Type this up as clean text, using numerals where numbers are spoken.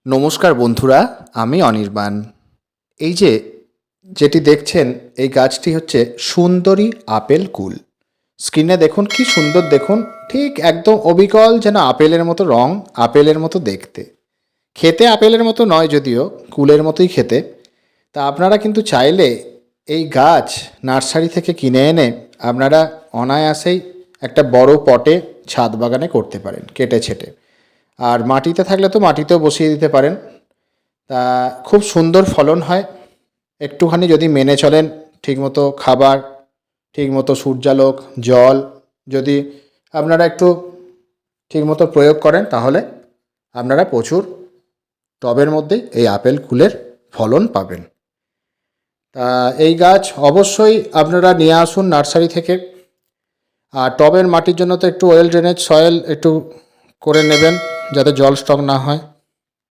নমস্কার বন্ধুরা, আমি অনির্বাণ। এই যেটি দেখছেন এই গাছটি হচ্ছে সুন্দরী আপেল কুল। স্ক্রিনে দেখুন কি সুন্দর, দেখুন ঠিক একদম অবিকল যেন আপেলের মতো রং, আপেলের মতো দেখতে। খেতে আপেলের মতো নয় যদিও, কুলের মতোই খেতে। তা আপনারা কিন্তু চাইলে এই গাছ নার্সারি থেকে কিনে এনে আপনারা অনায়াসেই একটা বড় পটে ছাদ বাগানে করতে পারেন, কেটে ছেটে। আর মাটিতে থাকলে তো মাটিতেও বসিয়ে দিতে পারেন। তা খুব সুন্দর ফলন হয় একটুখানি যদি মেনে চলেন। ঠিকমতো খাবার, ঠিকমতো সূর্যালোক, জল যদি আপনারা একটু ঠিকমতো প্রয়োগ করেন তাহলে আপনারা প্রচুর টবের মধ্যে এই আপেল কুলের ফলন পাবেন। তা এই গাছ অবশ্যই আপনারা নিয়ে আসুন নার্সারি থেকে। আর টবের মাটির জন্য তো একটু ওয়েল ড্রেনেজ সয়েল একটু করে নেবেন যাতে জল স্টক না হয়।